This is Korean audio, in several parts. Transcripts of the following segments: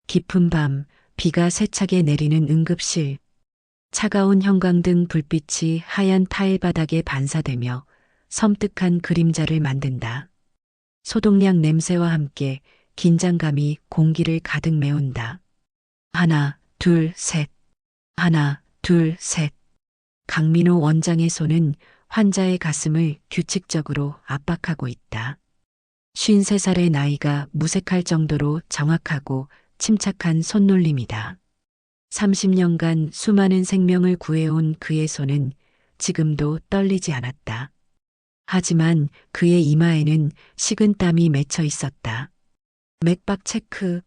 깊은 밤, 비가 세차게 내리는 응급실. 차가운 형광등 불빛이 하얀 타일 바닥에 반사되며 섬뜩한 그림자를 만든다. 소독약 냄새와 함께 긴장감이 공기를 가득 메운다. 하나, 둘, 셋. 하나, 둘, 셋. 강민호 원장의 손은 환자의 가슴을 규칙적으로 압박하고 있다. 53살의 나이가 무색할 정도로 정확하고 침착한 손놀림이다. 30년간 수많은 생명을 구해온 그의 손은 지금도 떨리지 않았다. 하지만 그의 이마에는 식은땀이 맺혀 있었다. 맥박 체크.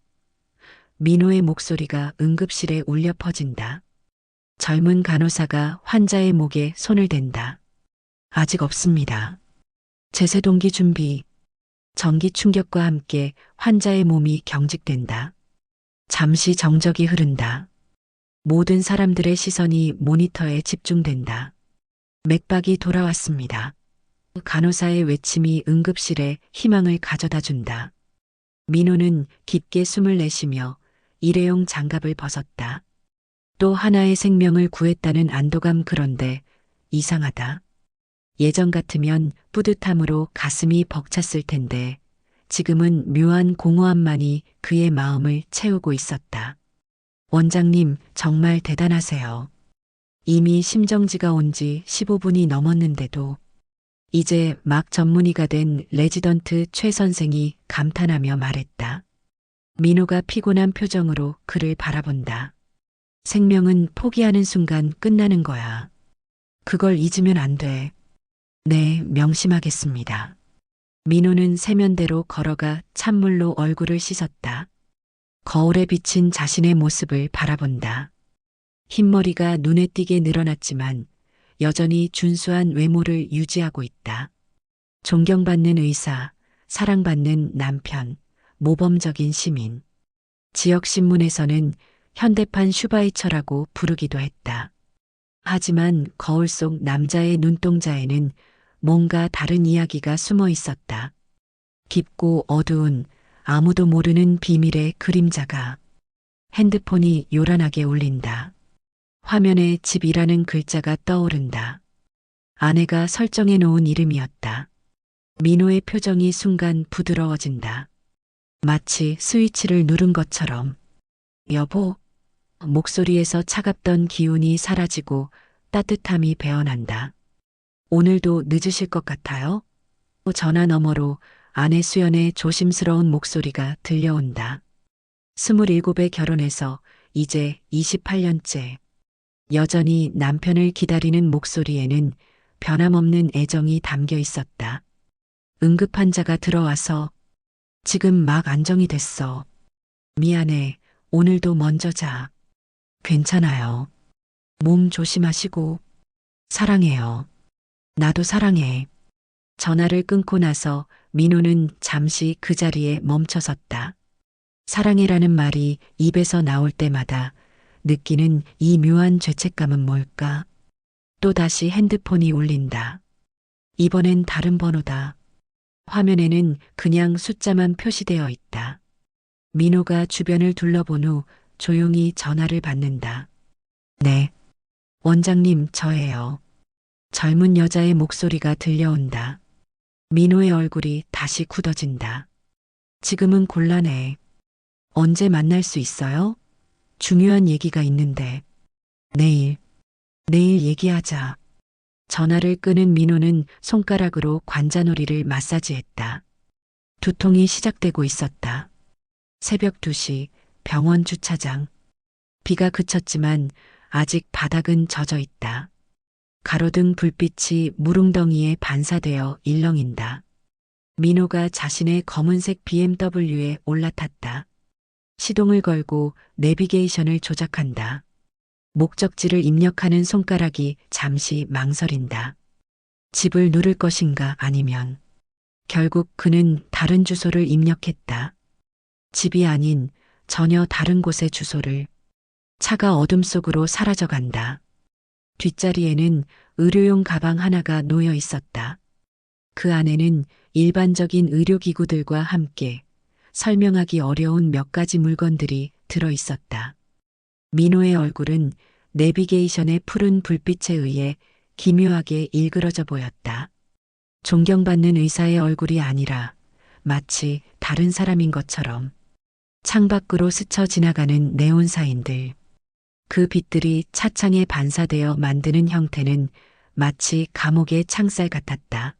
민호의 목소리가 응급실에 울려 퍼진다. 젊은 간호사가 환자의 목에 손을 댄다. 아직 없습니다. 제세동기 준비. 전기 충격과 함께 환자의 몸이 경직된다. 잠시 정적이 흐른다. 모든 사람들의 시선이 모니터에 집중된다. 맥박이 돌아왔습니다. 간호사의 외침이 응급실에 희망을 가져다 준다. 민호는 깊게 숨을 내쉬며 일회용 장갑을 벗었다. 또 하나의 생명을 구했다는 안도감. 그런데 이상하다. 예전 같으면 뿌듯함으로 가슴이 벅찼을 텐데 지금은 묘한 공허함만이 그의 마음을 채우고 있었다. 원장님, 정말 대단하세요. 이미 심정지가 온 지 15분이 넘었는데도 이제 막 전문의가 된 레지던트 최 선생이 감탄하며 말했다. 민호가 피곤한 표정으로 그를 바라본다. 생명은 포기하는 순간 끝나는 거야. 그걸 잊으면 안 돼. 네, 명심하겠습니다. 민호는 세면대로 걸어가 찬물로 얼굴을 씻었다. 거울에 비친 자신의 모습을 바라본다. 흰머리가 눈에 띄게 늘어났지만 여전히 준수한 외모를 유지하고 있다. 존경받는 의사, 사랑받는 남편, 모범적인 시민. 지역신문에서는 현대판 슈바이처라고 부르기도 했다. 하지만 거울 속 남자의 눈동자에는 뭔가 다른 이야기가 숨어 있었다. 깊고 어두운 아무도 모르는 비밀의 그림자가. 핸드폰이 요란하게 울린다. 화면에 집이라는 글자가 떠오른다. 아내가 설정해 놓은 이름이었다. 민호의 표정이 순간 부드러워진다. 마치 스위치를 누른 것처럼. 여보, 목소리에서 차갑던 기운이 사라지고 따뜻함이 배어난다. 오늘도 늦으실 것 같아요? 전화 너머로 아내 수연의 조심스러운 목소리가 들려온다. 27에 결혼해서 이제 28년째. 여전히 남편을 기다리는 목소리에는 변함없는 애정이 담겨 있었다. 응급환자가 들어와서 지금 막 안정이 됐어. 미안해. 오늘도 먼저 자. 괜찮아요. 몸 조심하시고. 사랑해요. 나도 사랑해. 전화를 끊고 나서 민호는 잠시 그 자리에 멈춰섰다. 사랑해라는 말이 입에서 나올 때마다 느끼는 이 묘한 죄책감은 뭘까? 또다시 핸드폰이 울린다. 이번엔 다른 번호다. 화면에는 그냥 숫자만 표시되어 있다. 민호가 주변을 둘러본 후 조용히 전화를 받는다. 네. 원장님, 저예요. 젊은 여자의 목소리가 들려온다. 민호의 얼굴이 다시 굳어진다. 지금은 곤란해. 언제 만날 수 있어요? 중요한 얘기가 있는데. 내일 얘기하자. 전화를 끊은 민호는 손가락으로 관자놀이를 마사지했다. 두통이 시작되고 있었다. 새벽 2시 병원 주차장. 비가 그쳤지만 아직 바닥은 젖어 있다. 가로등 불빛이 무릉덩이에 반사되어 일렁인다. 민호가 자신의 검은색 BMW에 올라탔다. 시동을 걸고 내비게이션을 조작한다. 목적지를 입력하는 손가락이 잠시 망설인다. 집을 누를 것인가 아니면. 결국 그는 다른 주소를 입력했다. 집이 아닌 전혀 다른 곳의 주소를. 차가 어둠 속으로 사라져간다. 뒷자리에는 의료용 가방 하나가 놓여 있었다. 그 안에는 일반적인 의료기구들과 함께 설명하기 어려운 몇 가지 물건들이 들어 있었다. 민호의 얼굴은 내비게이션의 푸른 불빛에 의해 기묘하게 일그러져 보였다. 존경받는 의사의 얼굴이 아니라 마치 다른 사람인 것처럼. 창밖으로 스쳐 지나가는 네온사인들. 그 빛들이 차창에 반사되어 만드는 형태는 마치 감옥의 창살 같았다.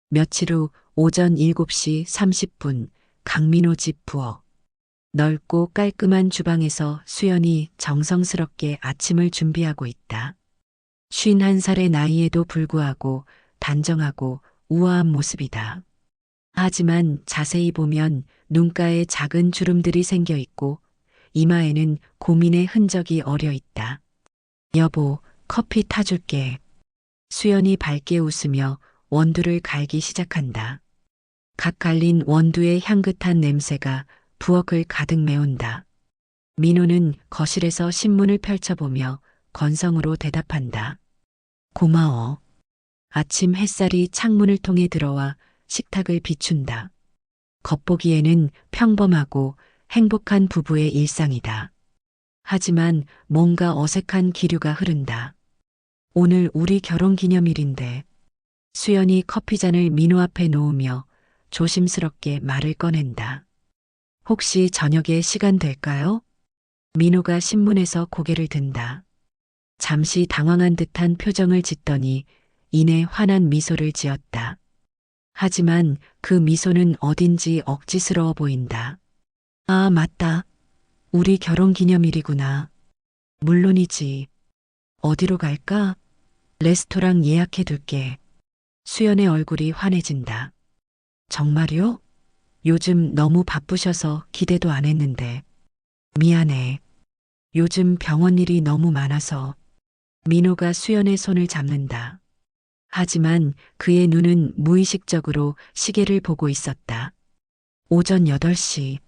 며칠 후 오전 7시 30분 강민호 집 부엌. 넓고 깔끔한 주방에서 수연이 정성스럽게 아침을 준비하고 있다. 51살의 나이에도 불구하고 단정하고 우아한 모습이다. 하지만 자세히 보면 눈가에 작은 주름들이 생겨 있고 이마에는 고민의 흔적이 어려 있다. 여보, 커피 타줄게. 수연이 밝게 웃으며 원두를 갈기 시작한다. 각 갈린 원두의 향긋한 냄새가 부엌을 가득 메운다. 민호는 거실에서 신문을 펼쳐보며 건성으로 대답한다. 고마워. 아침 햇살이 창문을 통해 들어와 식탁을 비춘다. 겉보기에는 평범하고 행복한 부부의 일상이다. 하지만 뭔가 어색한 기류가 흐른다. 오늘 우리 결혼 기념일인데. 수연이 커피잔을 민호 앞에 놓으며 조심스럽게 말을 꺼낸다. 혹시 저녁에 시간 될까요? 민호가 신문에서 고개를 든다. 잠시 당황한 듯한 표정을 짓더니 이내 환한 미소를 지었다. 하지만 그 미소는 어딘지 억지스러워 보인다. 아, 맞다. 우리 결혼 기념일이구나. 물론이지. 어디로 갈까? 레스토랑 예약해 둘게. 수연의 얼굴이 환해진다. 정말요? 요즘 너무 바쁘셔서 기대도 안 했는데. 미안해. 요즘 병원 일이 너무 많아서. 민호가 수연의 손을 잡는다. 하지만 그의 눈은 무의식적으로 시계를 보고 있었다. 오전 8시.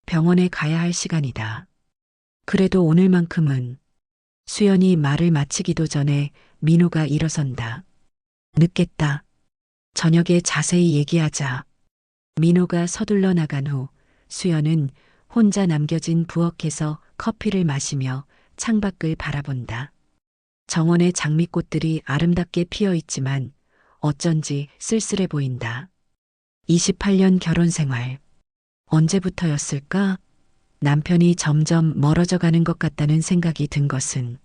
병원에 가야 할 시간이다. 그래도 오늘만큼은. 수연이 말을 마치기도 전에 민호가 일어선다. 늦겠다. 저녁에 자세히 얘기하자. 민호가 서둘러 나간 후 수연은 혼자 남겨진 부엌에서 커피를 마시며 창밖을 바라본다. 정원의 장미꽃들이 아름답게 피어 있지만 어쩐지 쓸쓸해 보인다. 28년 결혼 생활. 언제부터였을까? 남편이 점점 멀어져 가는 것 같다는 생각이 든 것은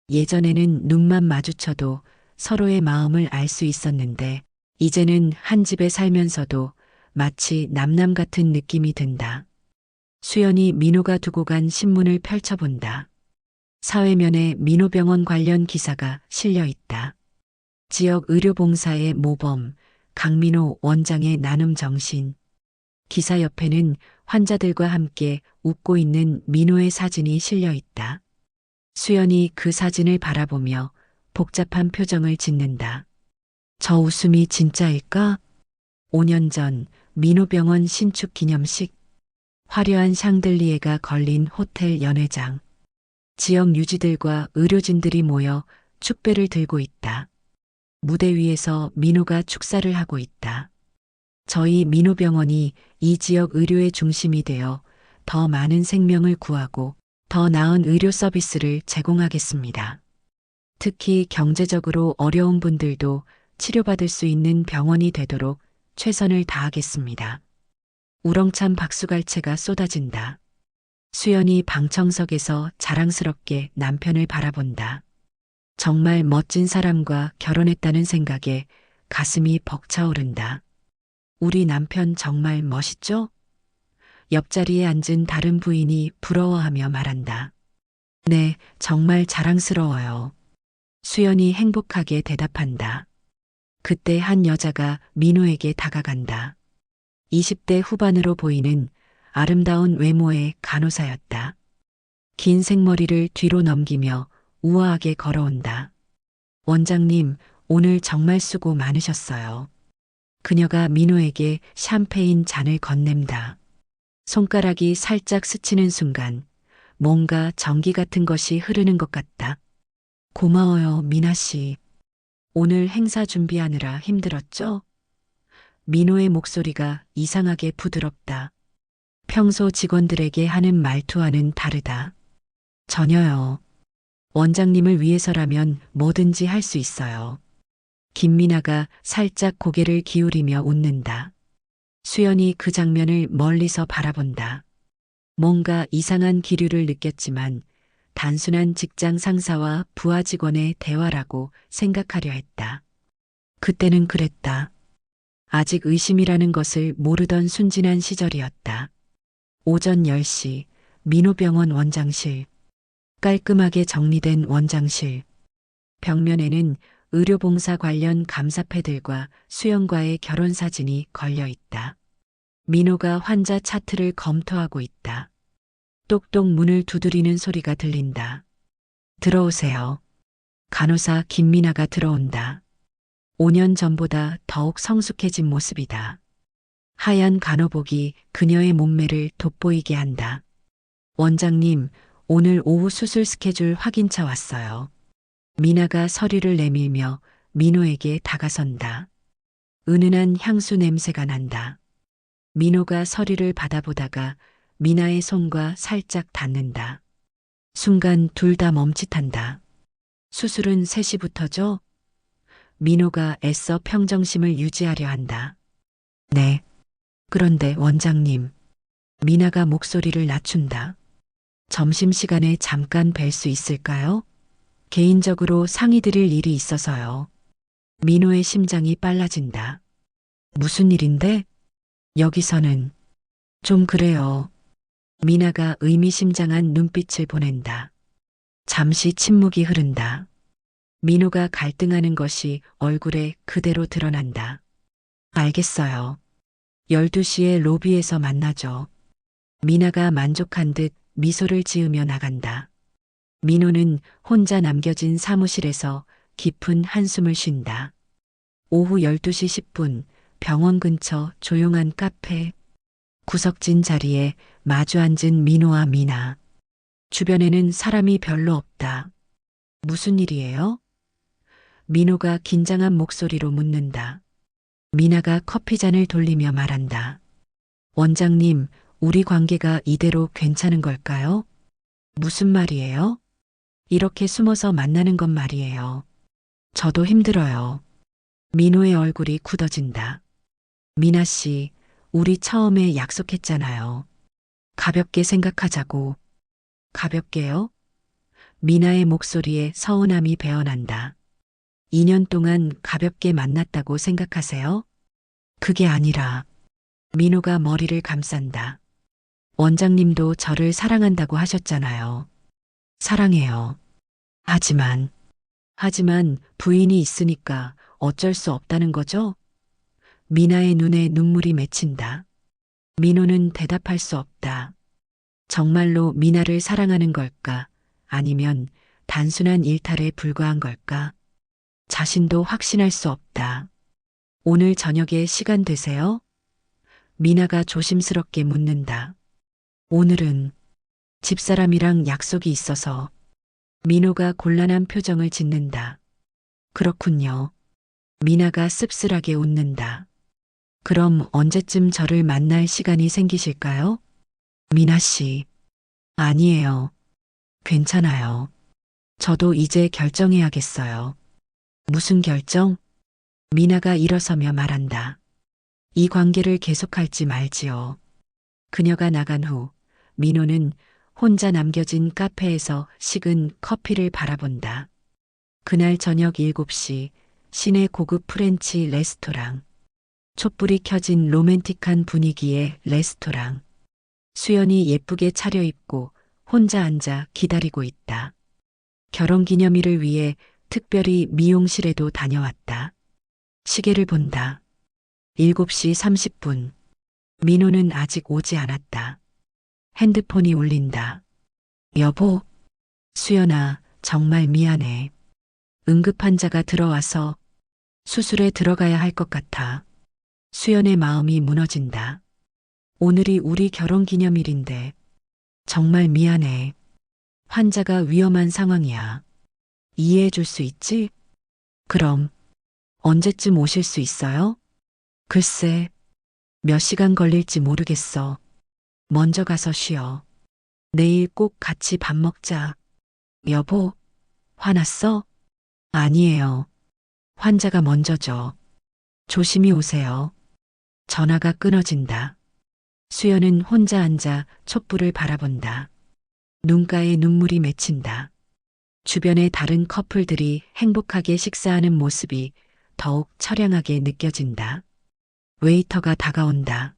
예전에는 눈만 마주쳐도 서로의 마음을 알 수 있었는데 이제는 한 집에 살면서도 마치 남남 같은 느낌이 든다. 수연이 민호가 두고 간 신문을 펼쳐본다. 사회면에 민호병원 관련 기사가 실려 있다. 지역 의료봉사의 모범, 강민호 원장의 나눔 정신. 기사 옆에는 환자들과 함께 웃고 있는 민호의 사진이 실려 있다. 수연이 그 사진을 바라보며 복잡한 표정을 짓는다. 저 웃음이 진짜일까? 5년 전 민호병원 신축 기념식. 화려한 샹들리에가 걸린 호텔 연회장. 지역 유지들과 의료진들이 모여 축배를 들고 있다. 무대 위에서 민호가 축사를 하고 있다. 저희 민호병원이 이 지역 의료의 중심이 되어 더 많은 생명을 구하고 더 나은 의료 서비스를 제공하겠습니다. 특히 경제적으로 어려운 분들도 치료받을 수 있는 병원이 되도록 최선을 다하겠습니다. 우렁찬 박수갈채가 쏟아진다. 수연이 방청석에서 자랑스럽게 남편을 바라본다. 정말 멋진 사람과 결혼했다는 생각에 가슴이 벅차오른다. 우리 남편 정말 멋있죠? 옆자리에 앉은 다른 부인이 부러워하며 말한다. 네, 정말 자랑스러워요. 수연이 행복하게 대답한다. 그때 한 여자가 민호에게 다가간다. 20대 후반으로 보이는 아름다운 외모의 간호사였다. 긴 생머리를 뒤로 넘기며 우아하게 걸어온다. 원장님, 오늘 정말 수고 많으셨어요. 그녀가 민호에게 샴페인 잔을 건넨다. 손가락이 살짝 스치는 순간 뭔가 전기 같은 것이 흐르는 것 같다. 고마워요, 미나 씨. 오늘 행사 준비하느라 힘들었죠? 민호의 목소리가 이상하게 부드럽다. 평소 직원들에게 하는 말투와는 다르다. 전혀요. 원장님을 위해서라면 뭐든지 할 수 있어요. 김미나가 살짝 고개를 기울이며 웃는다. 수연이 그 장면을 멀리서 바라본다. 뭔가 이상한 기류를 느꼈지만 단순한 직장 상사와 부하 직원의 대화라고 생각하려 했다. 그때는 그랬다. 아직 의심이라는 것을 모르던 순진한 시절이었다. 오전 10시 민호병원 원장실. 깔끔하게 정리된 원장실. 벽면에는 의료봉사 관련 감사패들과 수연과의 결혼사진이 걸려 있다. 민호가 환자 차트를 검토하고 있다. 똑똑 문을 두드리는 소리가 들린다. 들어오세요. 간호사 김미나가 들어온다. 5년 전보다 더욱 성숙해진 모습이다. 하얀 간호복이 그녀의 몸매를 돋보이게 한다. 원장님, 오늘 오후 수술 스케줄 확인차 왔어요. 미나가 서류를 내밀며 민호에게 다가선다. 은은한 향수 냄새가 난다. 민호가 서류를 받아보다가 미나의 손과 살짝 닿는다. 순간 둘 다 멈칫한다. 수술은 3시부터죠? 민호가 애써 평정심을 유지하려 한다. 네. 그런데 원장님. 미나가 목소리를 낮춘다. 점심시간에 잠깐 뵐 수 있을까요? 개인적으로 상의드릴 일이 있어서요. 민호의 심장이 빨라진다. 무슨 일인데? 여기서는 좀 그래요. 미나가 의미심장한 눈빛을 보낸다. 잠시 침묵이 흐른다. 민호가 갈등하는 것이 얼굴에 그대로 드러난다. 알겠어요. 12시에 로비에서 만나죠. 미나가 만족한 듯 미소를 지으며 나간다. 민호는 혼자 남겨진 사무실에서 깊은 한숨을 쉰다. 오후 12시 10분 병원 근처 조용한 카페. 구석진 자리에 마주 앉은 민호와 미나. 주변에는 사람이 별로 없다. 무슨 일이에요? 민호가 긴장한 목소리로 묻는다. 미나가 커피잔을 돌리며 말한다. 원장님, 우리 관계가 이대로 괜찮은 걸까요? 무슨 말이에요? 이렇게 숨어서 만나는 건 말이에요. 저도 힘들어요. 민호의 얼굴이 굳어진다. 미나 씨, 우리 처음에 약속했잖아요. 가볍게 생각하자고. 가볍게요? 미나의 목소리에 서운함이 배어난다. 2년 동안 가볍게 만났다고 생각하세요? 그게 아니라 민호가 머리를 감싼다. 원장님도 저를 사랑한다고 하셨잖아요. 사랑해요. 하지만 부인이 있으니까 어쩔 수 없다는 거죠? 미나의 눈에 눈물이 맺힌다. 민호는 대답할 수 없다. 정말로 미나를 사랑하는 걸까? 아니면 단순한 일탈에 불과한 걸까? 자신도 확신할 수 없다. 오늘 저녁에 시간 되세요? 미나가 조심스럽게 묻는다. 오늘은 집사람이랑 약속이 있어서. 민호가 곤란한 표정을 짓는다. 그렇군요. 미나가 씁쓸하게 웃는다. 그럼 언제쯤 저를 만날 시간이 생기실까요? 미나 씨. 아니에요. 괜찮아요. 저도 이제 결정해야겠어요. 무슨 결정? 미나가 일어서며 말한다. 이 관계를 계속할지 말지요. 그녀가 나간 후 민호는 혼자 남겨진 카페에서 식은 커피를 바라본다. 그날 저녁 7시 시내 고급 프렌치 레스토랑. 촛불이 켜진 로맨틱한 분위기의 레스토랑. 수연이 예쁘게 차려입고 혼자 앉아 기다리고 있다. 결혼기념일을 위해 특별히 미용실에도 다녀왔다. 시계를 본다. 7시 30분. 민호는 아직 오지 않았다. 핸드폰이 울린다. 여보, 수연아, 정말 미안해. 응급환자가 들어와서 수술에 들어가야 할 것 같아. 수연의 마음이 무너진다. 오늘이 우리 결혼 기념일인데 정말 미안해. 환자가 위험한 상황이야. 이해해 줄 수 있지? 그럼 언제쯤 오실 수 있어요? 글쎄, 몇 시간 걸릴지 모르겠어. 먼저 가서 쉬어. 내일 꼭 같이 밥 먹자. 여보, 화났어? 아니에요. 환자가 먼저죠. 조심히 오세요. 전화가 끊어진다. 수연은 혼자 앉아 촛불을 바라본다. 눈가에 눈물이 맺힌다. 주변의 다른 커플들이 행복하게 식사하는 모습이 더욱 처량하게 느껴진다. 웨이터가 다가온다.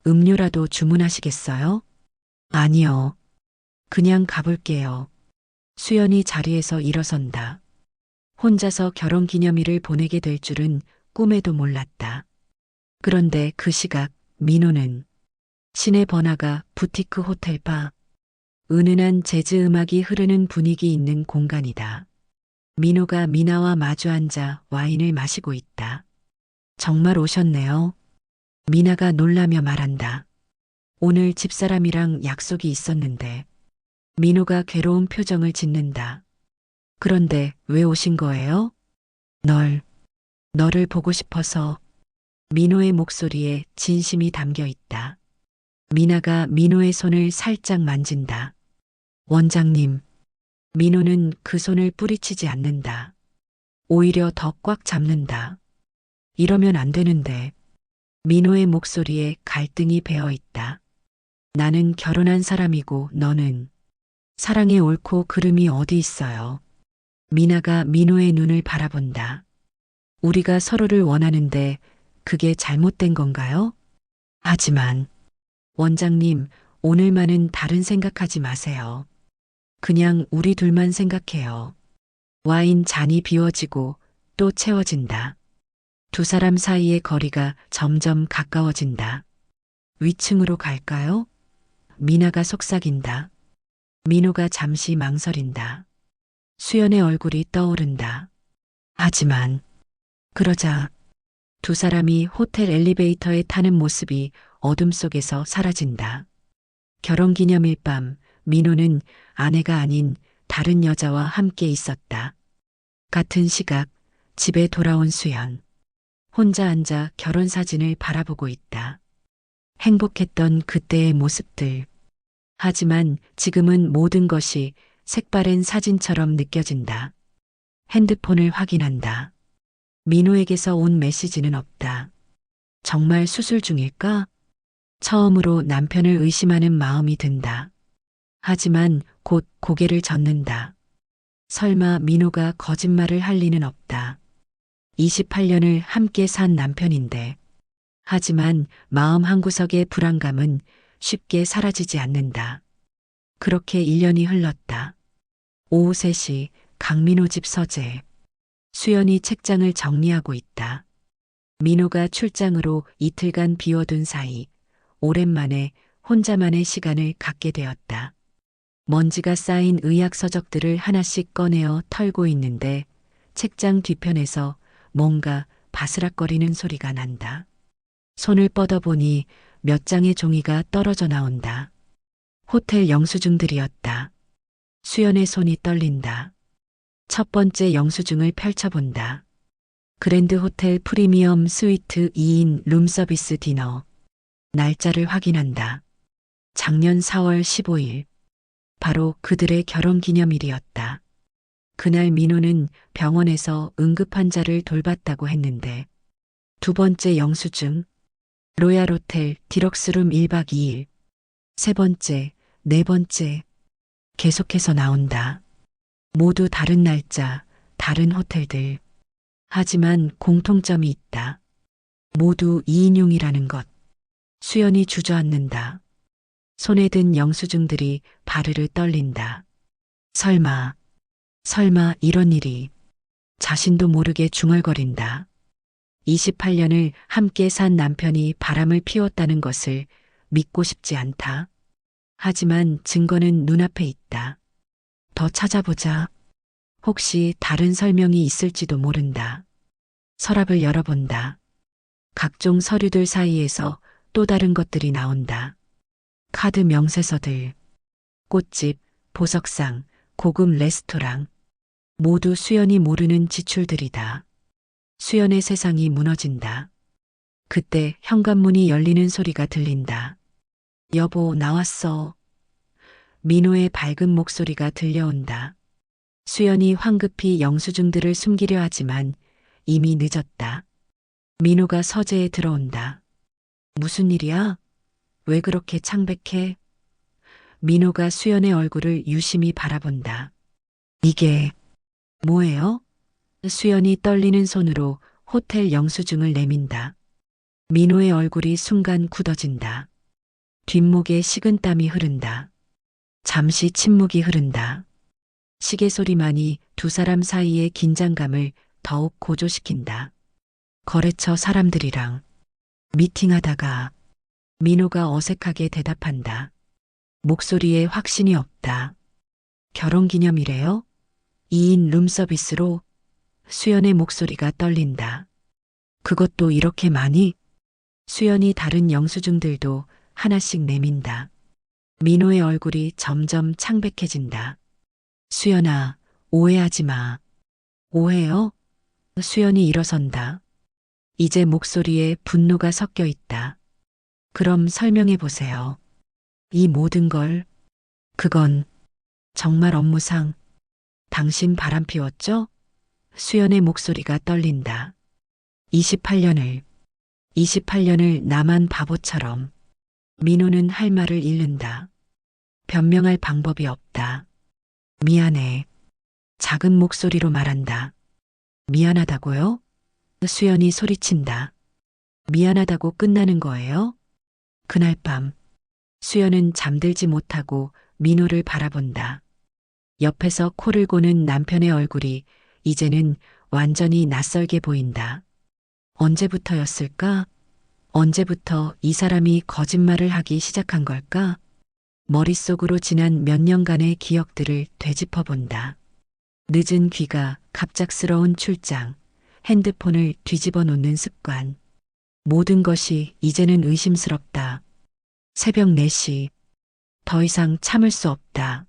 음료라도 주문하시겠어요? 아니요. 그냥 가볼게요. 수연이 자리에서 일어선다. 혼자서 결혼 기념일을 보내게 될 줄은 꿈에도 몰랐다. 그런데 그 시각 민호는 시내 번화가 부티크 호텔 바, 은은한 재즈 음악이 흐르는 분위기 있는 공간이다. 민호가 미나와 마주 앉아 와인을 마시고 있다. 정말 오셨네요. 미나가 놀라며 말한다. 오늘 집사람이랑 약속이 있었는데. 민호가 괴로운 표정을 짓는다. 그런데 왜 오신 거예요? 널, 너를 보고 싶어서. 민호의 목소리에 진심이 담겨 있다. 미나가 민호의 손을 살짝 만진다. 원장님. 민호는 그 손을 뿌리치지 않는다. 오히려 더 꽉 잡는다. 이러면 안 되는데. 민호의 목소리에 갈등이 배어 있다. 나는 결혼한 사람이고 너는 사랑의 옳고 그름이 어디 있어요. 미나가 민호의 눈을 바라본다. 우리가 서로를 원하는데 그게 잘못된 건가요? 하지만 원장님, 오늘만은 다른 생각하지 마세요. 그냥 우리 둘만 생각해요. 와인 잔이 비워지고 또 채워진다. 두 사람 사이의 거리가 점점 가까워진다. 위층으로 갈까요? 미나가 속삭인다. 민호가 잠시 망설인다. 수연의 얼굴이 떠오른다. 하지만 그러자 두 사람이 호텔 엘리베이터에 타는 모습이 어둠 속에서 사라진다. 결혼기념일 밤 민호는 아내가 아닌 다른 여자와 함께 있었다. 같은 시각 집에 돌아온 수연. 혼자 앉아 결혼 사진을 바라보고 있다. 행복했던 그때의 모습들. 하지만 지금은 모든 것이 색바랜 사진처럼 느껴진다. 핸드폰을 확인한다. 민호에게서 온 메시지는 없다. 정말 수술 중일까? 처음으로 남편을 의심하는 마음이 든다. 하지만 곧 고개를 젓는다. 설마 민호가 거짓말을 할 리는 없다. 28년을 함께 산 남편인데. 하지만 마음 한구석의 불안감은 쉽게 사라지지 않는다. 그렇게 1년이 흘렀다. 오후 3시 강민호 집 서재. 수연이 책장을 정리하고 있다. 민호가 출장으로 이틀간 비워둔 사이 오랜만에 혼자만의 시간을 갖게 되었다. 먼지가 쌓인 의학 서적들을 하나씩 꺼내어 털고 있는데 책장 뒤편에서 뭔가 바스락거리는 소리가 난다. 손을 뻗어보니 몇 장의 종이가 떨어져 나온다. 호텔 영수증들이었다. 수연의 손이 떨린다. 첫 번째 영수증을 펼쳐본다. 그랜드 호텔 프리미엄 스위트 2인 룸서비스 디너. 날짜를 확인한다. 작년 4월 15일. 바로 그들의 결혼 기념일이었다. 그날 민호는 병원에서 응급환자를 돌봤다고 했는데 두 번째 영수증. 로얄 호텔 디럭스룸 1박 2일. 세 번째, 네 번째. 계속해서 나온다. 모두 다른 날짜, 다른 호텔들. 하지만 공통점이 있다. 모두 2인용이라는 것. 수연이 주저앉는다. 손에 든 영수증들이 바르르 떨린다. 설마 이런 일이. 자신도 모르게 중얼거린다. 28년을 함께 산 남편이 바람을 피웠다는 것을 믿고 싶지 않다. 하지만 증거는 눈앞에 있다. 더 찾아보자. 혹시 다른 설명이 있을지도 모른다. 서랍을 열어본다. 각종 서류들 사이에서 또 다른 것들이 나온다. 카드 명세서들, 꽃집, 보석상, 고급 레스토랑. 모두 수연이 모르는 지출들이다. 수연의 세상이 무너진다. 그때 현관문이 열리는 소리가 들린다. 여보, 나왔어. 민호의 밝은 목소리가 들려온다. 수연이 황급히 영수증들을 숨기려 하지만 이미 늦었다. 민호가 서재에 들어온다. 무슨 일이야? 왜 그렇게 창백해? 민호가 수연의 얼굴을 유심히 바라본다. 이게 뭐예요? 수연이 떨리는 손으로 호텔 영수증을 내민다. 민호의 얼굴이 순간 굳어진다. 뒷목에 식은땀이 흐른다. 잠시 침묵이 흐른다. 시계 소리만이 두 사람 사이의 긴장감을 더욱 고조시킨다. 거래처 사람들이랑 미팅하다가 민호가 어색하게 대답한다. 목소리에 확신이 없다. 결혼기념일에요? 2인 룸서비스로 수연의 목소리가 떨린다. 그것도 이렇게 많이? 수연이 다른 영수증들도 하나씩 내민다. 민호의 얼굴이 점점 창백해진다. 수연아, 오해하지 마. 오해요? 수연이 일어선다. 이제 목소리에 분노가 섞여 있다. 그럼 설명해 보세요. 이 모든 걸, 그건 정말 업무상 당신 바람 피웠죠? 수연의 목소리가 떨린다. 28년을 나만 바보처럼. 민호는 할 말을 잃는다. 변명할 방법이 없다. 미안해. 작은 목소리로 말한다. 미안하다고요? 수연이 소리친다. 미안하다고 끝나는 거예요? 그날 밤 수연은 잠들지 못하고 민호를 바라본다. 옆에서 코를 고는 남편의 얼굴이 이제는 완전히 낯설게 보인다. 언제부터였을까? 언제부터 이 사람이 거짓말을 하기 시작한 걸까? 머릿속으로 지난 몇 년간의 기억들을 되짚어 본다. 늦은 귀가, 갑작스러운 출장, 핸드폰을 뒤집어 놓는 습관. 모든 것이 이제는 의심스럽다. 새벽 4시. 더 이상 참을 수 없다.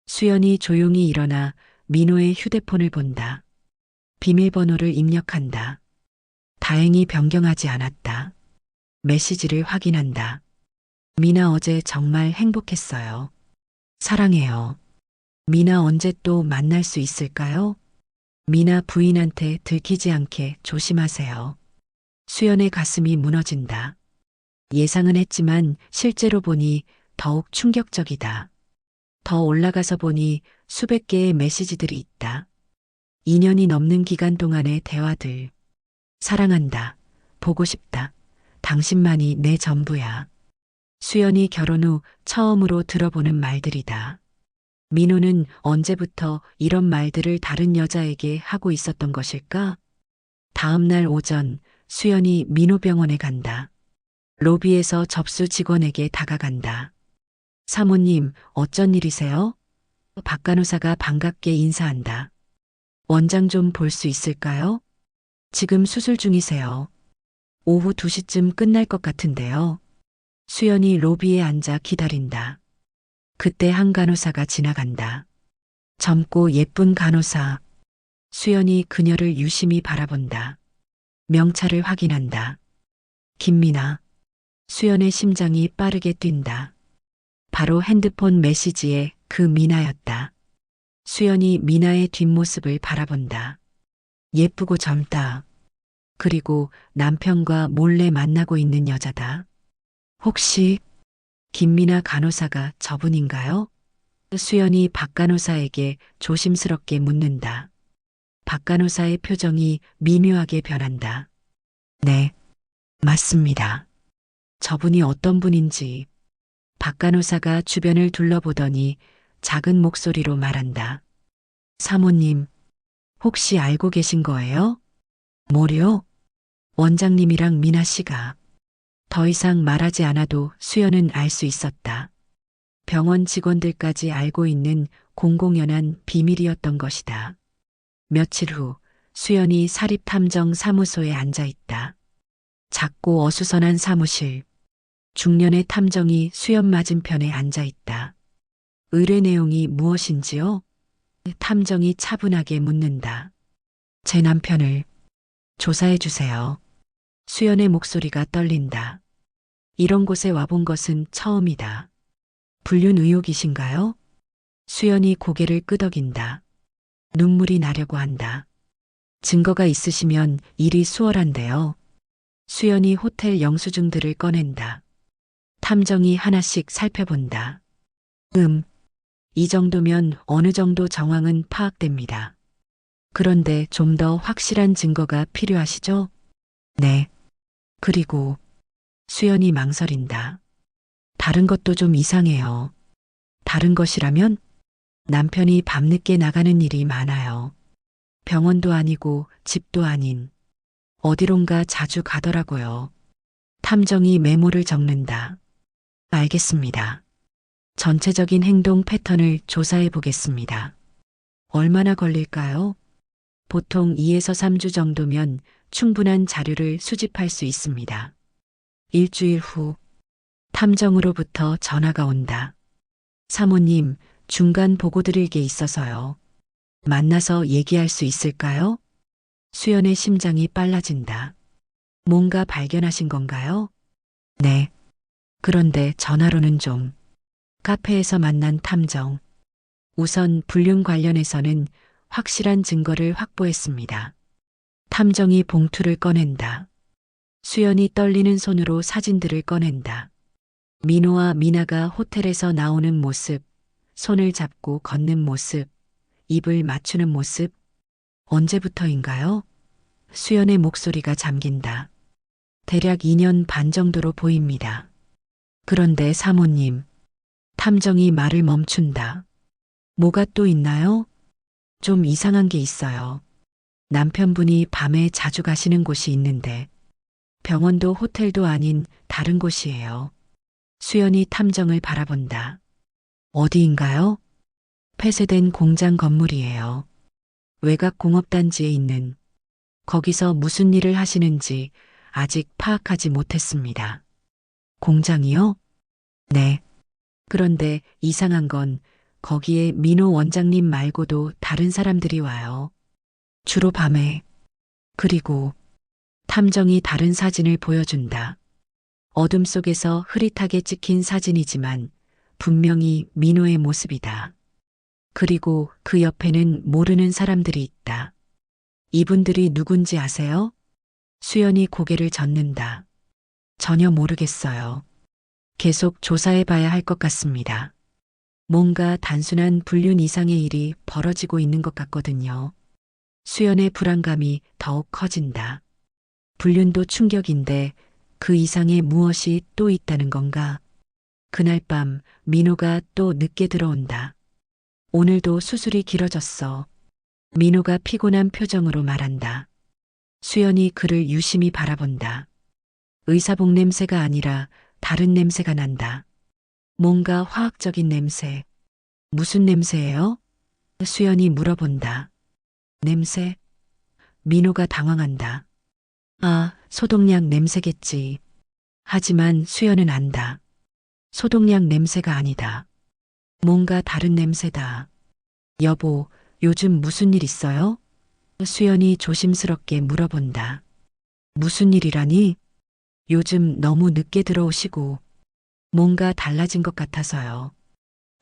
수연이 조용히 일어나 민호의 휴대폰을 본다. 비밀번호를 입력한다. 다행히 변경하지 않았다. 메시지를 확인한다. 미나 어제 정말 행복했어요. 사랑해요. 미나 언제 또 만날 수 있을까요? 미나 부인한테 들키지 않게 조심하세요. 수연의 가슴이 무너진다. 예상은 했지만 실제로 보니 더욱 충격적이다. 더 올라가서 보니 수백 개의 메시지들이 있다. 2년이 넘는 기간 동안의 대화들. 사랑한다. 보고 싶다. 당신만이 내 전부야. 수연이 결혼 후 처음으로 들어보는 말들이다. 민호는 언제부터 이런 말들을 다른 여자에게 하고 있었던 것일까? 다음 날 오전 수연이 민호병원에 간다. 로비에서 접수 직원에게 다가간다. 사모님, 어쩐 일이세요? 박 간호사가 반갑게 인사한다. 원장 좀 볼 수 있을까요? 지금 수술 중이세요. 오후 2시쯤 끝날 것 같은데요. 수연이 로비에 앉아 기다린다. 그때 한 간호사가 지나간다. 젊고 예쁜 간호사. 수연이 그녀를 유심히 바라본다. 명찰을 확인한다. 김미나. 수연의 심장이 빠르게 뛴다. 바로 핸드폰 메시지에 그 미나였다. 수연이 미나의 뒷모습을 바라본다. 예쁘고 젊다. 그리고 남편과 몰래 만나고 있는 여자다. 혹시 김미나 간호사가 저분인가요? 수연이 박 간호사에게 조심스럽게 묻는다. 박 간호사의 표정이 미묘하게 변한다. 네, 맞습니다. 저분이 어떤 분인지. 박 간호사가 주변을 둘러보더니 작은 목소리로 말한다. 사모님, 혹시 알고 계신 거예요? 뭐요? 원장님이랑 미나 씨가. 더 이상 말하지 않아도 수연은 알 수 있었다. 병원 직원들까지 알고 있는 공공연한 비밀이었던 것이다. 며칠 후 수연이 사립탐정사무소에 앉아 있다. 작고 어수선한 사무실. 중년의 탐정이 수연 맞은편에 앉아 있다. 의뢰 내용이 무엇인지요? 탐정이 차분하게 묻는다. 제 남편을 조사해 주세요. 수연의 목소리가 떨린다. 이런 곳에 와본 것은 처음이다. 불륜 의혹이신가요? 수연이 고개를 끄덕인다. 눈물이 나려고 한다. 증거가 있으시면 일이 수월한데요. 수연이 호텔 영수증들을 꺼낸다. 탐정이 하나씩 살펴본다. 이 정도면 어느 정도 정황은 파악됩니다. 그런데 좀 더 확실한 증거가 필요하시죠? 네. 그리고 수연이 망설인다. 다른 것도 좀 이상해요. 다른 것이라면 남편이 밤늦게 나가는 일이 많아요. 병원도 아니고 집도 아닌 어디론가 자주 가더라고요. 탐정이 메모를 적는다. 알겠습니다. 전체적인 행동 패턴을 조사해 보겠습니다. 얼마나 걸릴까요? 보통 2에서 3주 정도면 충분한 자료를 수집할 수 있습니다. 일주일 후 탐정으로부터 전화가 온다. 사모님, 중간 보고 드릴 게 있어서요. 만나서 얘기할 수 있을까요? 수연의 심장이 빨라진다. 뭔가 발견하신 건가요? 네. 그런데 전화로는 좀. 카페에서 만난 탐정. 우선 불륜 관련해서는 확실한 증거를 확보했습니다. 탐정이 봉투를 꺼낸다. 수연이 떨리는 손으로 사진들을 꺼낸다. 민호와 미나가 호텔에서 나오는 모습, 손을 잡고 걷는 모습, 입을 맞추는 모습. 언제부터인가요? 수연의 목소리가 잠긴다. 대략 2년 반 정도로 보입니다. 그런데 사모님, 탐정이 말을 멈춘다. 뭐가 또 있나요? 좀 이상한 게 있어요. 남편분이 밤에 자주 가시는 곳이 있는데 병원도 호텔도 아닌 다른 곳이에요. 수연이 탐정을 바라본다. 어디인가요? 폐쇄된 공장 건물이에요. 외곽 공업단지에 있는. 거기서 무슨 일을 하시는지 아직 파악하지 못했습니다. 공장이요? 네. 그런데 이상한 건 거기에 민호 원장님 말고도 다른 사람들이 와요. 주로 밤에. 그리고 탐정이 다른 사진을 보여준다. 어둠 속에서 흐릿하게 찍힌 사진이지만 분명히 민호의 모습이다. 그리고 그 옆에는 모르는 사람들이 있다. 이분들이 누군지 아세요? 수연이 고개를 젓는다. 전혀 모르겠어요. 계속 조사해 봐야 할 것 같습니다. 뭔가 단순한 불륜 이상의 일이 벌어지고 있는 것 같거든요. 수연의 불안감이 더욱 커진다. 불륜도 충격인데 그 이상의 무엇이 또 있다는 건가? 그날 밤 민호가 또 늦게 들어온다. 오늘도 수술이 길어졌어. 민호가 피곤한 표정으로 말한다. 수연이 그를 유심히 바라본다. 의사복 냄새가 아니라 다른 냄새가 난다. 뭔가 화학적인 냄새. 무슨 냄새예요? 수연이 물어본다. 냄새? 민호가 당황한다. 아, 소독약 냄새겠지. 하지만 수연은 안다. 소독약 냄새가 아니다. 뭔가 다른 냄새다. 여보, 요즘 무슨 일 있어요? 수연이 조심스럽게 물어본다. 무슨 일이라니? 요즘 너무 늦게 들어오시고 뭔가 달라진 것 같아서요.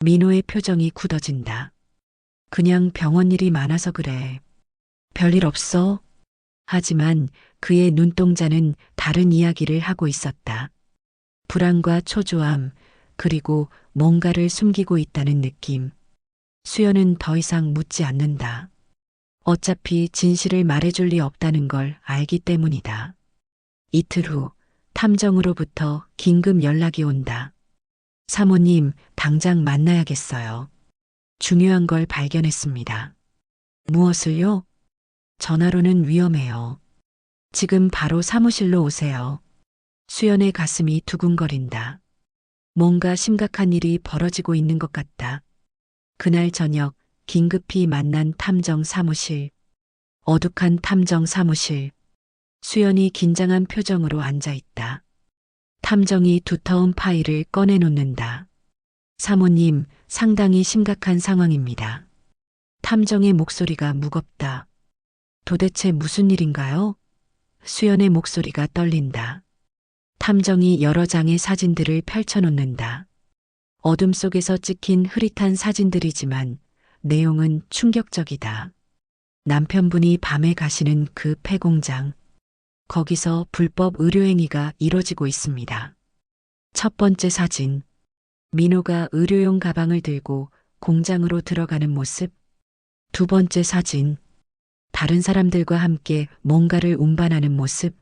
민호의 표정이 굳어진다. 그냥 병원 일이 많아서 그래. 별일 없어? 하지만 그의 눈동자는 다른 이야기를 하고 있었다. 불안과 초조함, 그리고 뭔가를 숨기고 있다는 느낌. 수연은 더 이상 묻지 않는다. 어차피 진실을 말해줄 리 없다는 걸 알기 때문이다. 이틀 후 탐정으로부터 긴급 연락이 온다. 사모님, 당장 만나야겠어요. 중요한 걸 발견했습니다. 무엇을요? 전화로는 위험해요. 지금 바로 사무실로 오세요. 수연의 가슴이 두근거린다. 뭔가 심각한 일이 벌어지고 있는 것 같다. 그날 저녁 긴급히 만난 탐정 사무실. 어둑한 탐정 사무실. 수연이 긴장한 표정으로 앉아 있다. 탐정이 두터운 파일을 꺼내놓는다. 사모님, 상당히 심각한 상황입니다. 탐정의 목소리가 무겁다. 도대체 무슨 일인가요? 수연의 목소리가 떨린다. 탐정이 여러 장의 사진들을 펼쳐놓는다. 어둠 속에서 찍힌 흐릿한 사진들이지만 내용은 충격적이다. 남편분이 밤에 가시는 그 폐공장. 거기서 불법 의료행위가 이뤄지고 있습니다. 첫 번째 사진. 민호가 의료용 가방을 들고 공장으로 들어가는 모습. 두 번째 사진. 다른 사람들과 함께 뭔가를 운반하는 모습.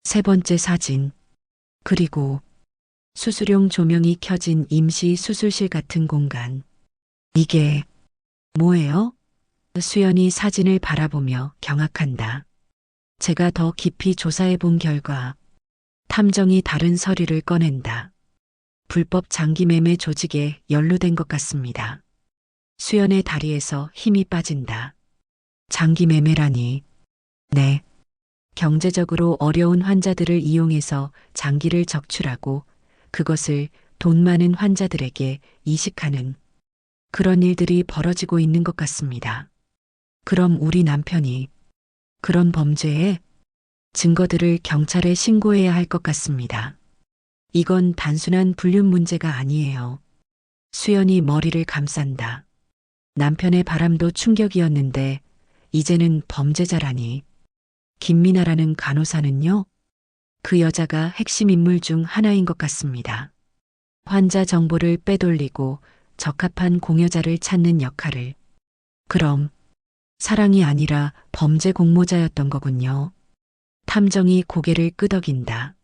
세 번째 사진. 그리고 수술용 조명이 켜진 임시 수술실 같은 공간. 이게 뭐예요? 수연이 사진을 바라보며 경악한다. 제가 더 깊이 조사해 본 결과 탐정이 다른 서류를 꺼낸다. 불법 장기매매 조직에 연루된 것 같습니다. 수연의 다리에서 힘이 빠진다. 장기매매라니. 네. 경제적으로 어려운 환자들을 이용해서 장기를 적출하고 그것을 돈 많은 환자들에게 이식하는 그런 일들이 벌어지고 있는 것 같습니다. 그럼 우리 남편이 그런 범죄에 증거들을 경찰에 신고해야 할 것 같습니다. 이건 단순한 불륜 문제가 아니에요. 수연이 머리를 감싼다. 남편의 바람도 충격이었는데 이제는 범죄자라니. 김미나라는 간호사는요? 그 여자가 핵심 인물 중 하나인 것 같습니다. 환자 정보를 빼돌리고 적합한 공여자를 찾는 역할을. 그럼 사랑이 아니라 범죄 공모자였던 거군요. 탐정이 고개를 끄덕인다.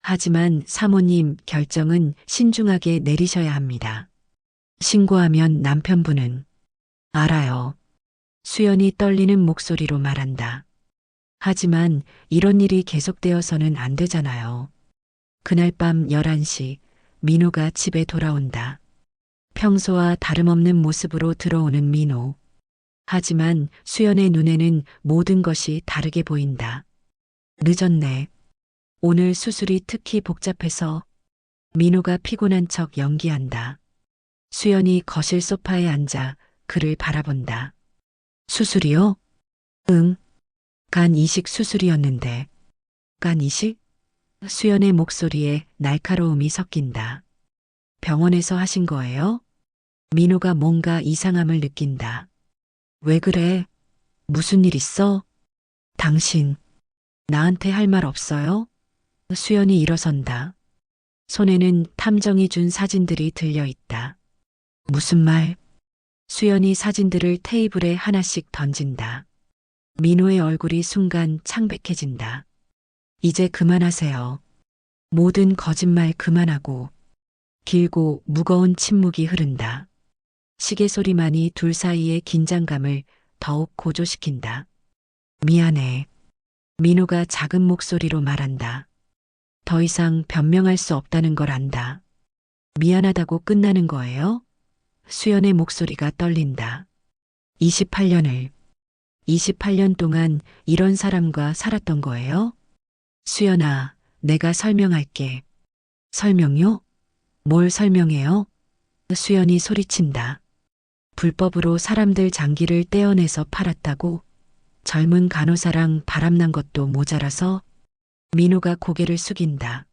하지만 사모님 결정은 신중하게 내리셔야 합니다. 신고하면 남편분은 알아요. 수연이 떨리는 목소리로 말한다. 하지만 이런 일이 계속되어서는 안 되잖아요. 그날 밤 11시 민호가 집에 돌아온다. 평소와 다름없는 모습으로 들어오는 민호. 하지만 수연의 눈에는 모든 것이 다르게 보인다. 늦었네. 오늘 수술이 특히 복잡해서. 민호가 피곤한 척 연기한다. 수연이 거실 소파에 앉아 그를 바라본다. 수술이요? 응. 간 이식 수술이었는데. 간 이식? 수연의 목소리에 날카로움이 섞인다. 병원에서 하신 거예요? 민호가 뭔가 이상함을 느낀다. 왜 그래? 무슨 일 있어? 당신, 나한테 할 말 없어요? 수연이 일어선다. 손에는 탐정이 준 사진들이 들려 있다. 무슨 말? 수연이 사진들을 테이블에 하나씩 던진다. 민호의 얼굴이 순간 창백해진다. 이제 그만하세요. 모든 거짓말 그만하고. 길고 무거운 침묵이 흐른다. 시계 소리만이 둘 사이의 긴장감을 더욱 고조시킨다. 미안해. 민호가 작은 목소리로 말한다. 더 이상 변명할 수 없다는 걸 안다. 미안하다고 끝나는 거예요? 수연의 목소리가 떨린다. 28년 동안 이런 사람과 살았던 거예요? 수연아, 내가 설명할게. 설명요? 뭘 설명해요? 수연이 소리친다. 불법으로 사람들 장기를 떼어내서 팔았다고? 젊은 간호사랑 바람난 것도 모자라서? 민호가 고개를 숙인다.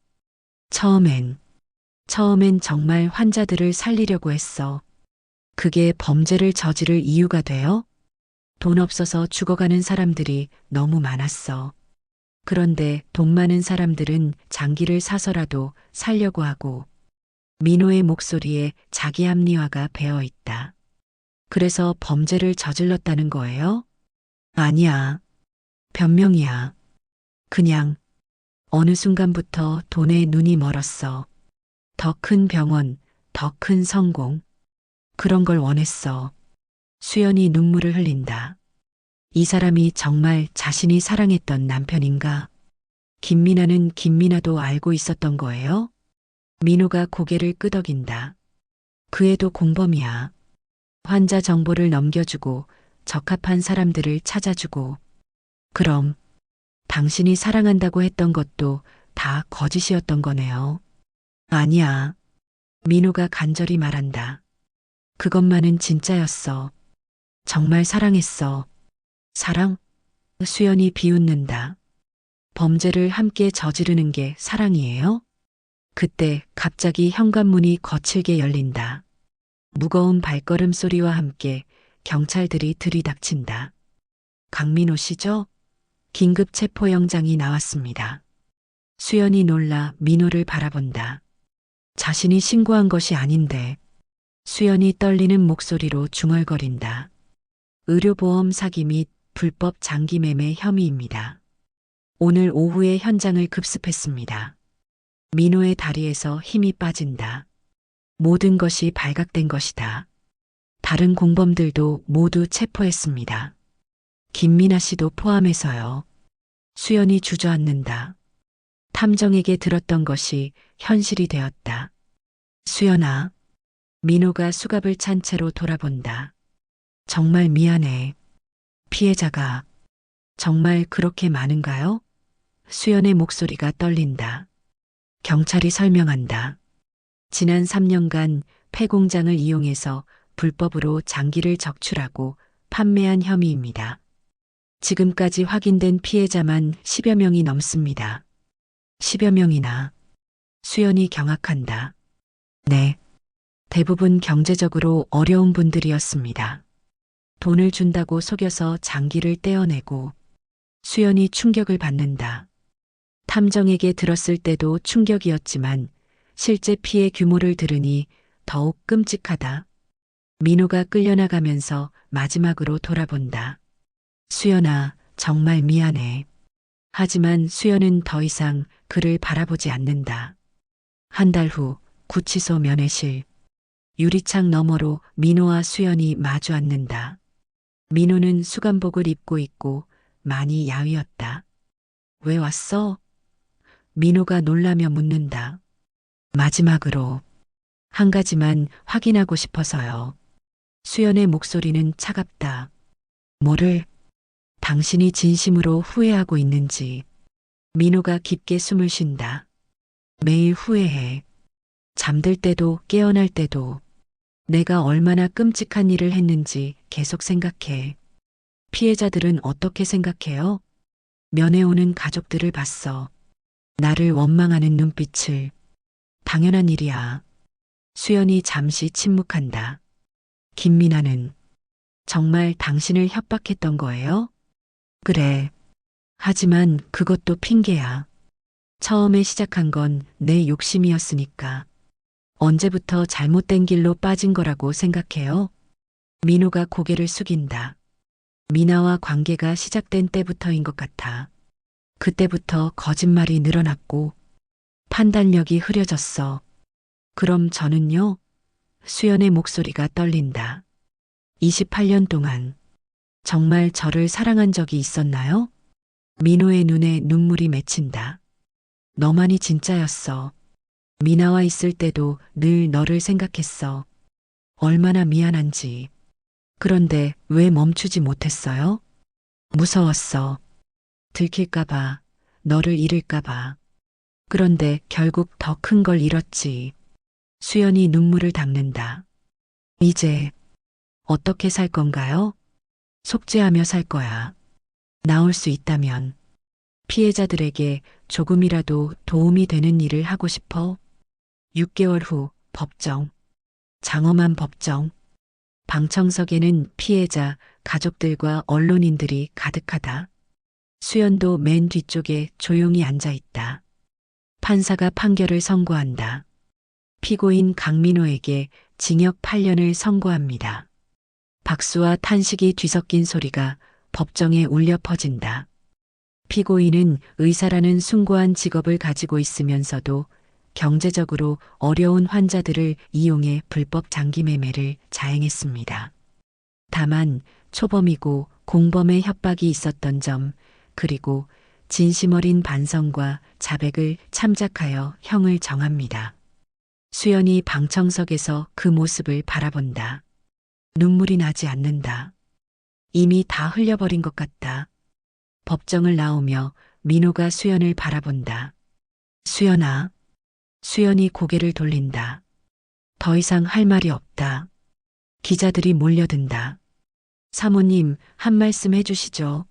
처음엔 정말 환자들을 살리려고 했어. 그게 범죄를 저지를 이유가 돼요? 돈 없어서 죽어가는 사람들이 너무 많았어. 그런데 돈 많은 사람들은 장기를 사서라도 살려고 하고. 민호의 목소리에 자기 합리화가 배어 있다. 그래서 범죄를 저질렀다는 거예요? 아니야. 변명이야. 그냥 어느 순간부터 돈에 눈이 멀었어. 더 큰 병원, 더 큰 성공. 그런 걸 원했어. 수연이 눈물을 흘린다. 이 사람이 정말 자신이 사랑했던 남편인가? 김미나는 김미나도 알고 있었던 거예요? 민호가 고개를 끄덕인다. 그 애도 공범이야. 환자 정보를 넘겨주고 적합한 사람들을 찾아주고. 그럼 당신이 사랑한다고 했던 것도 다 거짓이었던 거네요. 아니야. 민호가 간절히 말한다. 그것만은 진짜였어. 정말 사랑했어. 사랑? 수연이 비웃는다. 범죄를 함께 저지르는 게 사랑이에요? 그때 갑자기 현관문이 거칠게 열린다. 무거운 발걸음 소리와 함께 경찰들이 들이닥친다. 강민호 씨죠? 긴급 체포영장이 나왔습니다. 수연이 놀라 민호를 바라본다. 자신이 신고한 것이 아닌데. 수연이 떨리는 목소리로 중얼거린다. 의료보험 사기 및 불법 장기매매 혐의입니다. 오늘 오후에 현장을 급습했습니다. 민호의 다리에서 힘이 빠진다. 모든 것이 발각된 것이다. 다른 공범들도 모두 체포했습니다. 김민아 씨도 포함해서요. 수연이 주저앉는다. 탐정에게 들었던 것이 현실이 되었다. 수연아. 민호가 수갑을 찬 채로 돌아본다. 정말 미안해. 피해자가 정말 그렇게 많은가요? 수연의 목소리가 떨린다. 경찰이 설명한다. 지난 3년간 폐공장을 이용해서 불법으로 장기를 적출하고 판매한 혐의입니다. 지금까지 확인된 피해자만 10여 명이 넘습니다. 10여 명이나. 수연이 경악한다. 네. 대부분 경제적으로 어려운 분들이었습니다. 돈을 준다고 속여서 장기를 떼어내고. 수연이 충격을 받는다. 탐정에게 들었을 때도 충격이었지만 실제 피해 규모를 들으니 더욱 끔찍하다. 민호가 끌려나가면서 마지막으로 돌아본다. 수연아, 정말 미안해. 하지만 수연은 더 이상 그를 바라보지 않는다. 한 달 후 구치소 면회실. 유리창 너머로 민호와 수연이 마주 앉는다. 민호는 수감복을 입고 있고 많이 야위었다. 왜 왔어? 민호가 놀라며 묻는다. 마지막으로 한 가지만 확인하고 싶어서요. 수연의 목소리는 차갑다. 뭐를? 당신이 진심으로 후회하고 있는지. 민호가 깊게 숨을 쉰다. 매일 후회해. 잠들 때도 깨어날 때도. 내가 얼마나 끔찍한 일을 했는지 계속 생각해. 피해자들은 어떻게 생각해요? 면회 오는 가족들을 봤어. 나를 원망하는 눈빛을. 당연한 일이야. 수연이 잠시 침묵한다. 김민아는 정말 당신을 협박했던 거예요? 그래. 하지만 그것도 핑계야. 처음에 시작한 건 내 욕심이었으니까. 언제부터 잘못된 길로 빠진 거라고 생각해요? 민호가 고개를 숙인다. 미나와 관계가 시작된 때부터인 것 같아. 그때부터 거짓말이 늘어났고 판단력이 흐려졌어. 그럼 저는요? 수연의 목소리가 떨린다. 28년 동안 정말 저를 사랑한 적이 있었나요? 민호의 눈에 눈물이 맺힌다. 너만이 진짜였어. 미나와 있을 때도 늘 너를 생각했어. 얼마나 미안한지. 그런데 왜 멈추지 못했어요? 무서웠어. 들킬까봐, 너를 잃을까봐. 그런데 결국 더 큰 걸 잃었지. 수연이 눈물을 닦는다. 이제 어떻게 살 건가요? 속죄하며 살 거야. 나올 수 있다면 피해자들에게 조금이라도 도움이 되는 일을 하고 싶어. 6개월 후 법정. 장엄한 법정. 방청석에는 피해자, 가족들과 언론인들이 가득하다. 수연도 맨 뒤쪽에 조용히 앉아 있다. 판사가 판결을 선고한다. 피고인 강민호에게 징역 8년을 선고합니다. 박수와 탄식이 뒤섞인 소리가 법정에 울려 퍼진다. 피고인은 의사라는 숭고한 직업을 가지고 있으면서도 경제적으로 어려운 환자들을 이용해 불법 장기 매매를 자행했습니다. 다만 초범이고 공범의 협박이 있었던 점, 그리고 진심 어린 반성과 자백을 참작하여 형을 정합니다. 수연이 방청석에서 그 모습을 바라본다. 눈물이 나지 않는다. 이미 다 흘려버린 것 같다. 법정을 나오며 민호가 수연을 바라본다. 수연아. 수연이 고개를 돌린다. 더 이상 할 말이 없다. 기자들이 몰려든다. 사모님, 한 말씀 해주시죠.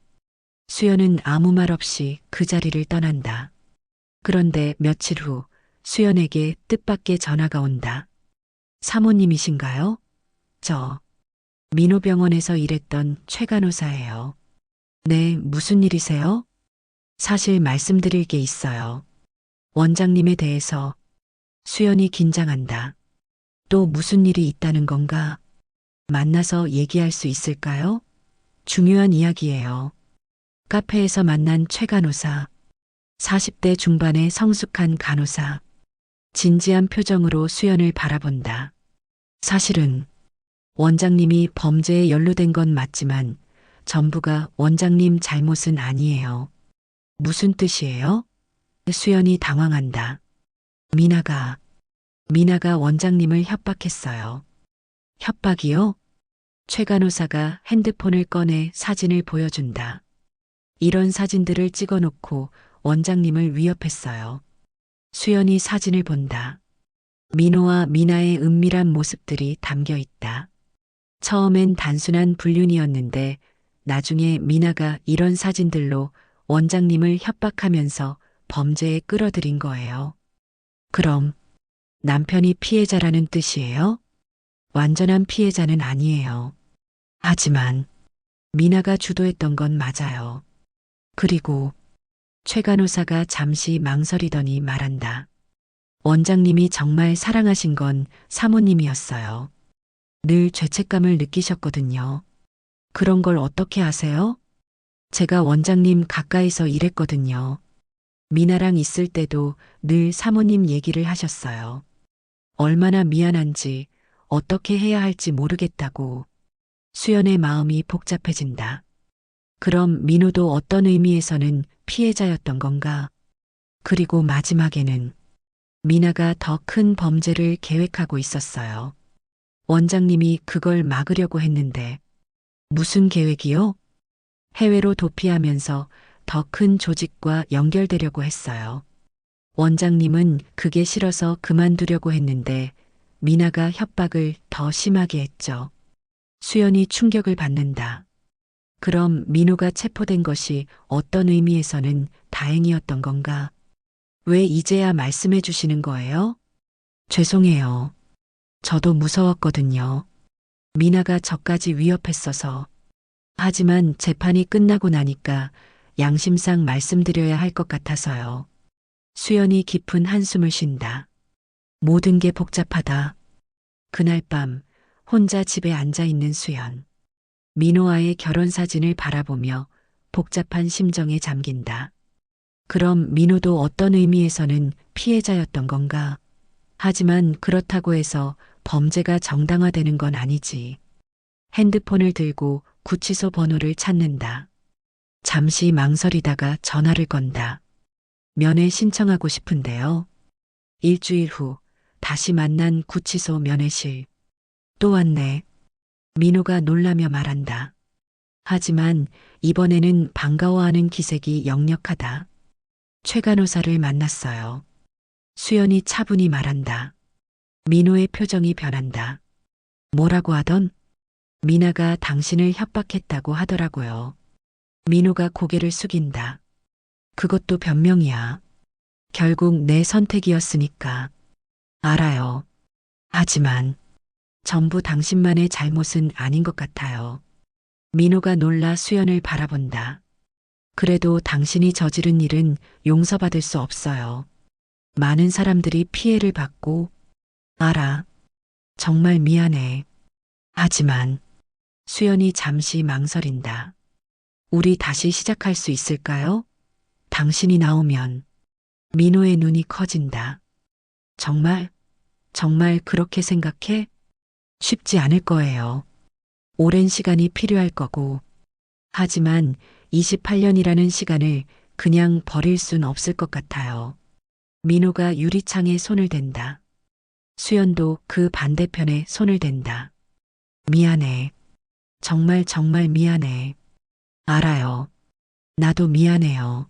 수연은 아무 말 없이 그 자리를 떠난다. 그런데 며칠 후 수연에게 뜻밖의 전화가 온다. 사모님이신가요? 저 민호병원에서 일했던 최 간호사예요. 네, 무슨 일이세요? 사실 말씀드릴 게 있어요. 원장님에 대해서. 수연이 긴장한다. 또 무슨 일이 있다는 건가? 만나서 얘기할 수 있을까요? 중요한 이야기예요. 카페에서 만난 최 간호사. 40대 중반의 성숙한 간호사. 진지한 표정으로 수연을 바라본다. 사실은 원장님이 범죄에 연루된 건 맞지만 전부가 원장님 잘못은 아니에요. 무슨 뜻이에요? 수연이 당황한다. 미나가 원장님을 협박했어요. 협박이요? 최 간호사가 핸드폰을 꺼내 사진을 보여준다. 이런 사진들을 찍어놓고 원장님을 위협했어요. 수연이 사진을 본다. 민호와 미나의 은밀한 모습들이 담겨 있다. 처음엔 단순한 불륜이었는데 나중에 미나가 이런 사진들로 원장님을 협박하면서 범죄에 끌어들인 거예요. 그럼 남편이 피해자라는 뜻이에요? 완전한 피해자는 아니에요. 하지만 미나가 주도했던 건 맞아요. 그리고 최 간호사가 잠시 망설이더니 말한다. 원장님이 정말 사랑하신 건 사모님이었어요. 늘 죄책감을 느끼셨거든요. 그런 걸 어떻게 아세요? 제가 원장님 가까이서 일했거든요. 미나랑 있을 때도 늘 사모님 얘기를 하셨어요. 얼마나 미안한지, 어떻게 해야 할지 모르겠다고. 수연의 마음이 복잡해진다. 그럼 민호도 어떤 의미에서는 피해자였던 건가? 그리고 마지막에는 미나가 더 큰 범죄를 계획하고 있었어요. 원장님이 그걸 막으려고 했는데 무슨 계획이요? 해외로 도피하면서 더 큰 조직과 연결되려고 했어요. 원장님은 그게 싫어서 그만두려고 했는데 미나가 협박을 더 심하게 했죠. 수연이 충격을 받는다. 그럼 민호가 체포된 것이 어떤 의미에서는 다행이었던 건가? 왜 이제야 말씀해 주시는 거예요? 죄송해요. 저도 무서웠거든요. 미나가 저까지 위협했어서. 하지만 재판이 끝나고 나니까 양심상 말씀드려야 할 것 같아서요. 수연이 깊은 한숨을 쉰다. 모든 게 복잡하다. 그날 밤 혼자 집에 앉아 있는 수연. 민호와의 결혼 사진을 바라보며 복잡한 심정에 잠긴다. 그럼 민호도 어떤 의미에서는 피해자였던 건가? 하지만 그렇다고 해서 범죄가 정당화되는 건 아니지. 핸드폰을 들고 구치소 번호를 찾는다. 잠시 망설이다가 전화를 건다. 면회 신청하고 싶은데요. 일주일 후 다시 만난 구치소 면회실. 또 왔네. 민호가 놀라며 말한다. 하지만 이번에는 반가워하는 기색이 역력하다. 최 간호사를 만났어요. 수연이 차분히 말한다. 민호의 표정이 변한다. 뭐라고 하던? 미나가 당신을 협박했다고 하더라고요. 민호가 고개를 숙인다. 그것도 변명이야. 결국 내 선택이었으니까. 알아요. 하지만 전부 당신만의 잘못은 아닌 것 같아요. 민호가 놀라 수연을 바라본다. 그래도 당신이 저지른 일은 용서받을 수 없어요. 많은 사람들이 피해를 받고. 알아. 정말 미안해. 하지만 수연이 잠시 망설인다. 우리 다시 시작할 수 있을까요? 당신이 나오면. 민호의 눈이 커진다. 정말? 정말 그렇게 생각해? 쉽지 않을 거예요. 오랜 시간이 필요할 거고. 하지만 28년이라는 시간을 그냥 버릴 순 없을 것 같아요. 민호가 유리창에 손을 댄다. 수연도 그 반대편에 손을 댄다. 미안해. 정말 정말 미안해. 알아요. 나도 미안해요.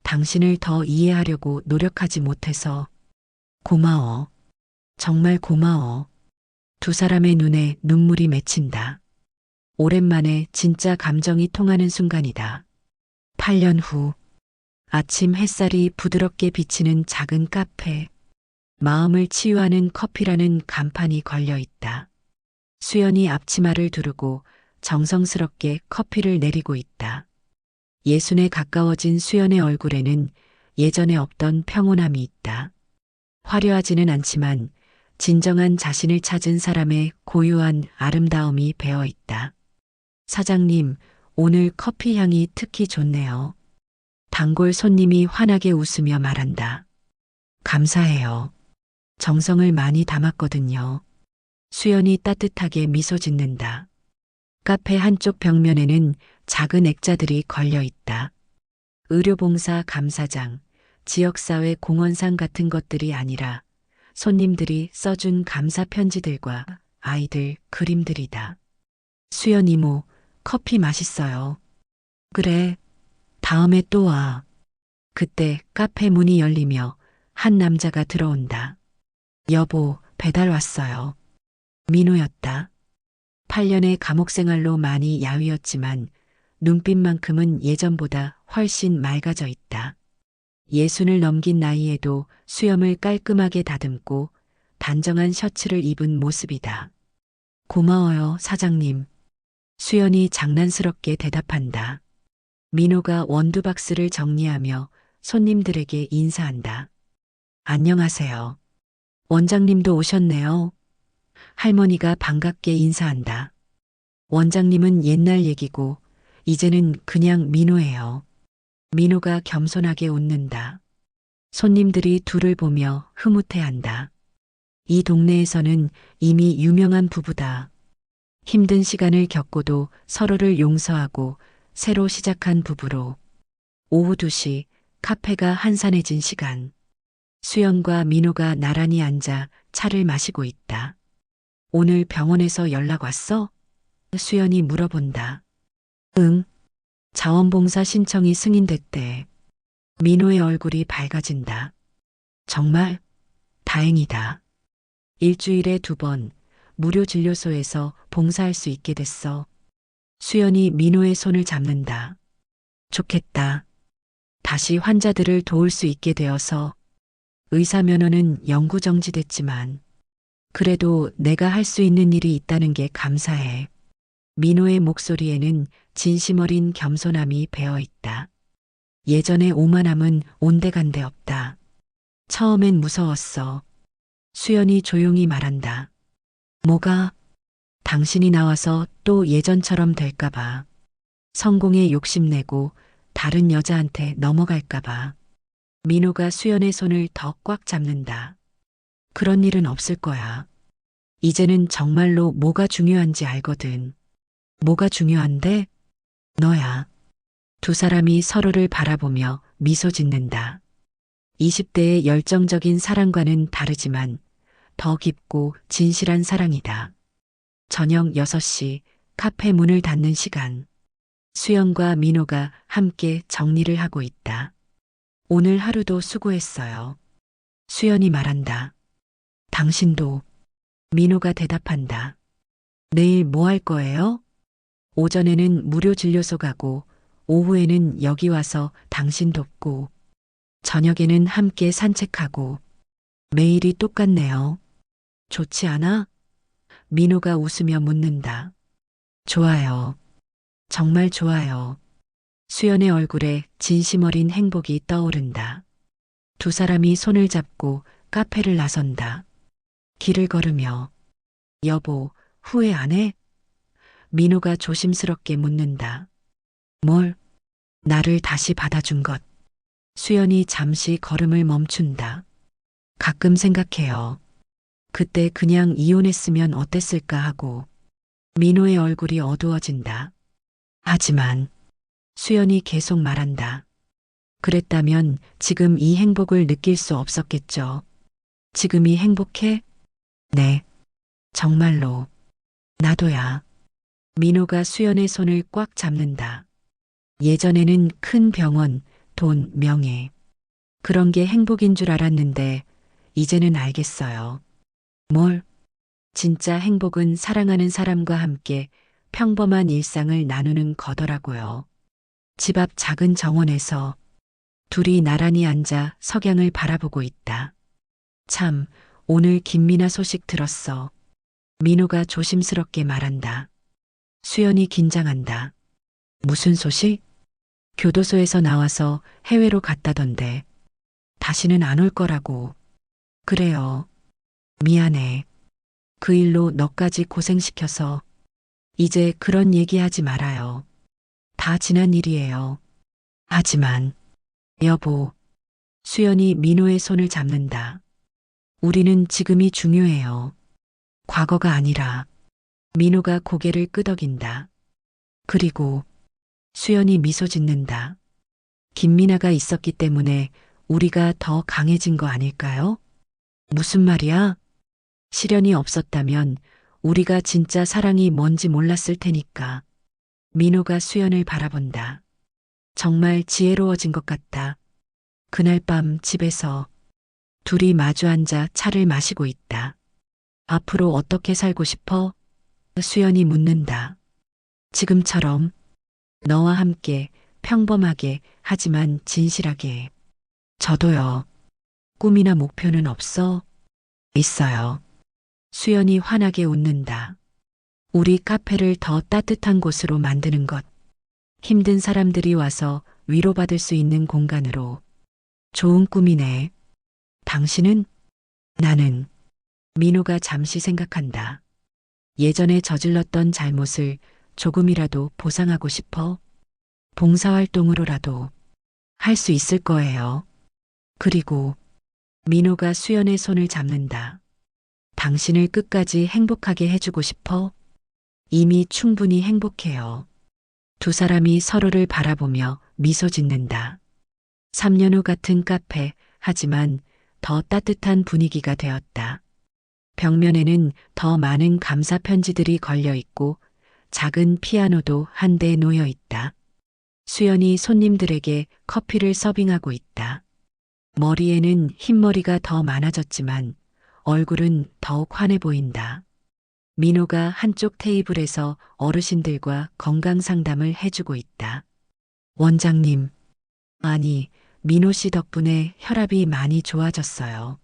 당신을 더 이해하려고 노력하지 못해서. 고마워. 정말 고마워. 두 사람의 눈에 눈물이 맺힌다. 오랜만에 진짜 감정이 통하는 순간이다. 8년 후 아침 햇살이 부드럽게 비치는 작은 카페. 마음을 치유하는 커피라는 간판이 걸려 있다. 수연이 앞치마를 두르고 정성스럽게 커피를 내리고 있다. 예순에 가까워진 수연의 얼굴에는 예전에 없던 평온함이 있다. 화려하지는 않지만 진정한 자신을 찾은 사람의 고유한 아름다움이 배어 있다. 사장님, 오늘 커피 향이 특히 좋네요. 단골 손님이 환하게 웃으며 말한다. 감사해요. 정성을 많이 담았거든요. 수연이 따뜻하게 미소 짓는다. 카페 한쪽 벽면에는 작은 액자들이 걸려 있다. 의료봉사 감사장, 지역사회 공헌상 같은 것들이 아니라 손님들이 써준 감사 편지들과 아이들 그림들이다. 수연 이모, 커피 맛있어요. 그래, 다음에 또 와. 그때 카페 문이 열리며 한 남자가 들어온다. 여보, 배달 왔어요. 민호였다. 8년의 감옥 생활로 많이 야위었지만 눈빛만큼은 예전보다 훨씬 맑아져 있다. 예순을 넘긴 나이에도 수염을 깔끔하게 다듬고 단정한 셔츠를 입은 모습이다. 고마워요, 사장님. 수연이 장난스럽게 대답한다. 민호가 원두박스를 정리하며 손님들에게 인사한다. 안녕하세요. 원장님도 오셨네요. 할머니가 반갑게 인사한다. 원장님은 옛날 얘기고 이제는 그냥 민호예요. 민호가 겸손하게 웃는다. 손님들이 둘을 보며 흐뭇해한다. 이 동네에서는 이미 유명한 부부다. 힘든 시간을 겪고도 서로를 용서하고 새로 시작한 부부로. 오후 2시 카페가 한산해진 시간. 수연과 민호가 나란히 앉아 차를 마시고 있다. 오늘 병원에서 연락 왔어? 수연이 물어본다. 응. 자원봉사 신청이 승인됐대. 민호의 얼굴이 밝아진다. 정말 다행이다. 일주일에 2번 무료 진료소에서 봉사할 수 있게 됐어. 수연이 민호의 손을 잡는다. 좋겠다. 다시 환자들을 도울 수 있게 되어서. 의사 면허는 영구정지됐지만 그래도 내가 할 수 있는 일이 있다는 게 감사해. 민호의 목소리에는 진심 어린 겸손함이 배어 있다. 예전의 오만함은 온데간데 없다. 처음엔 무서웠어. 수연이 조용히 말한다. 뭐가? 당신이 나와서 또 예전처럼 될까봐. 성공에 욕심내고 다른 여자한테 넘어갈까봐. 민호가 수연의 손을 더 꽉 잡는다. 그런 일은 없을 거야. 이제는 정말로 뭐가 중요한지 알거든. 뭐가 중요한데? 너야. 두 사람이 서로를 바라보며 미소 짓는다. 20대의 열정적인 사랑과는 다르지만 더 깊고 진실한 사랑이다. 저녁 6시 카페 문을 닫는 시간. 수연과 민호가 함께 정리를 하고 있다. 오늘 하루도 수고했어요. 수연이 말한다. 당신도. 민호가 대답한다. 내일 뭐 할 거예요? 오전에는 무료 진료소 가고 오후에는 여기 와서 당신 돕고 저녁에는 함께 산책하고 매일이 똑같네요. 좋지 않아? 민호가 웃으며 묻는다. 좋아요. 정말 좋아요. 수연의 얼굴에 진심 어린 행복이 떠오른다. 두 사람이 손을 잡고 카페를 나선다. 길을 걸으며 여보, 후회 안 해? 민호가 조심스럽게 묻는다. 뭘? 나를 다시 받아준 것. 수연이 잠시 걸음을 멈춘다. 가끔 생각해요. 그때 그냥 이혼했으면 어땠을까 하고. 민호의 얼굴이 어두워진다. 하지만 수연이 계속 말한다. 그랬다면 지금 이 행복을 느낄 수 없었겠죠. 지금이 행복해? 네. 정말로. 나도야. 민호가 수연의 손을 꽉 잡는다. 예전에는 큰 병원, 돈, 명예. 그런 게 행복인 줄 알았는데 이제는 알겠어요. 뭘? 진짜 행복은 사랑하는 사람과 함께 평범한 일상을 나누는 거더라고요. 집 앞 작은 정원에서 둘이 나란히 앉아 석양을 바라보고 있다. 참, 오늘 김미나 소식 들었어. 민호가 조심스럽게 말한다. 수연이 긴장한다. 무슨 소식? 교도소에서 나와서 해외로 갔다던데. 다시는 안 올 거라고. 그래요. 미안해. 그 일로 너까지 고생시켜서. 이제 그런 얘기하지 말아요. 다 지난 일이에요. 하지만, 여보. 수연이 민호의 손을 잡는다. 우리는 지금이 중요해요. 과거가 아니라. 민호가 고개를 끄덕인다. 그리고 수연이 미소 짓는다. 김미나가 있었기 때문에 우리가 더 강해진 거 아닐까요? 무슨 말이야? 시련이 없었다면 우리가 진짜 사랑이 뭔지 몰랐을 테니까. 민호가 수연을 바라본다. 정말 지혜로워진 것 같다. 그날 밤 집에서 둘이 마주 앉아 차를 마시고 있다. 앞으로 어떻게 살고 싶어? 수연이 묻는다. 지금처럼 너와 함께 평범하게 하지만 진실하게. 저도요. 꿈이나 목표는 없어? 있어요. 수연이 환하게 웃는다. 우리 카페를 더 따뜻한 곳으로 만드는 것. 힘든 사람들이 와서 위로받을 수 있는 공간으로. 좋은 꿈이네. 당신은? 나는. 민호가 잠시 생각한다. 예전에 저질렀던 잘못을 조금이라도 보상하고 싶어. 봉사활동으로라도 할 수 있을 거예요. 그리고 민호가 수연의 손을 잡는다. 당신을 끝까지 행복하게 해주고 싶어. 이미 충분히 행복해요. 두 사람이 서로를 바라보며 미소 짓는다. 3년 후 같은 카페, 하지만 더 따뜻한 분위기가 되었다. 벽면에는 더 많은 감사 편지들이 걸려 있고 작은 피아노도 한 대 놓여 있다. 수연이 손님들에게 커피를 서빙하고 있다. 머리에는 흰머리가 더 많아졌지만 얼굴은 더욱 환해 보인다. 민호가 한쪽 테이블에서 어르신들과 건강 상담을 해주고 있다. 원장님, 아니, 민호 씨 덕분에 혈압이 많이 좋아졌어요.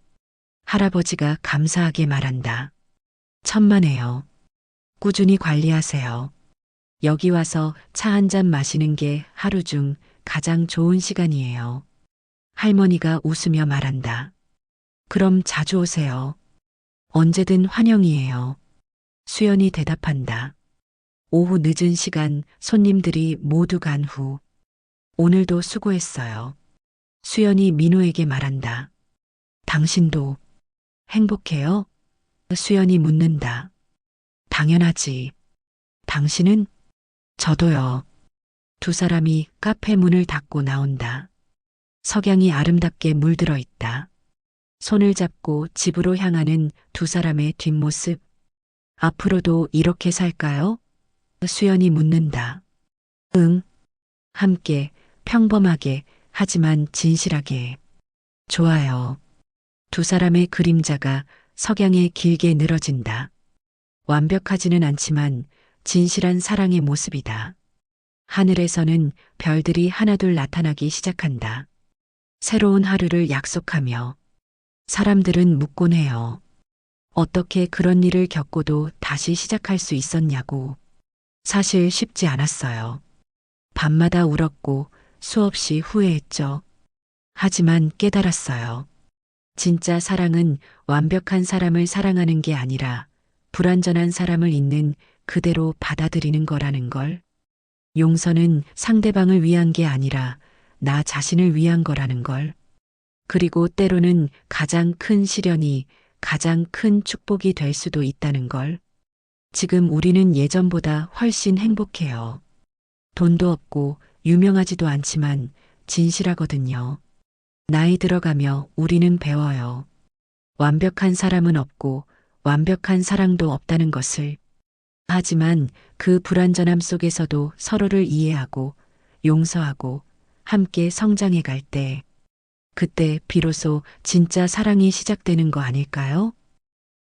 할아버지가 감사하게 말한다. 천만에요. 꾸준히 관리하세요. 여기 와서 차 한 잔 마시는 게 하루 중 가장 좋은 시간이에요. 할머니가 웃으며 말한다. 그럼 자주 오세요. 언제든 환영이에요. 수연이 대답한다. 오후 늦은 시간 손님들이 모두 간 후. 오늘도 수고했어요. 수연이 민호에게 말한다. 당신도 행복해요? 수연이 묻는다. 당연하지. 당신은? 저도요. 두 사람이 카페 문을 닫고 나온다. 석양이 아름답게 물들어 있다. 손을 잡고 집으로 향하는 두 사람의 뒷모습. 앞으로도 이렇게 살까요? 수연이 묻는다. 응. 함께, 평범하게, 하지만 진실하게. 좋아요. 두 사람의 그림자가 석양에 길게 늘어진다. 완벽하지는 않지만 진실한 사랑의 모습이다. 하늘에서는 별들이 하나둘 나타나기 시작한다. 새로운 하루를 약속하며 사람들은 묻곤 해요. 어떻게 그런 일을 겪고도 다시 시작할 수 있었냐고. 사실 쉽지 않았어요. 밤마다 울었고 수없이 후회했죠. 하지만 깨달았어요. 진짜 사랑은 완벽한 사람을 사랑하는 게 아니라 불완전한 사람을 있는 그대로 받아들이는 거라는 걸. 용서는 상대방을 위한 게 아니라 나 자신을 위한 거라는 걸. 그리고 때로는 가장 큰 시련이 가장 큰 축복이 될 수도 있다는 걸. 지금 우리는 예전보다 훨씬 행복해요. 돈도 없고 유명하지도 않지만 진실하거든요. 나이 들어가며 우리는 배워요. 완벽한 사람은 없고 완벽한 사랑도 없다는 것을. 하지만 그 불완전함 속에서도 서로를 이해하고 용서하고 함께 성장해 갈 때, 그때 비로소 진짜 사랑이 시작되는 거 아닐까요?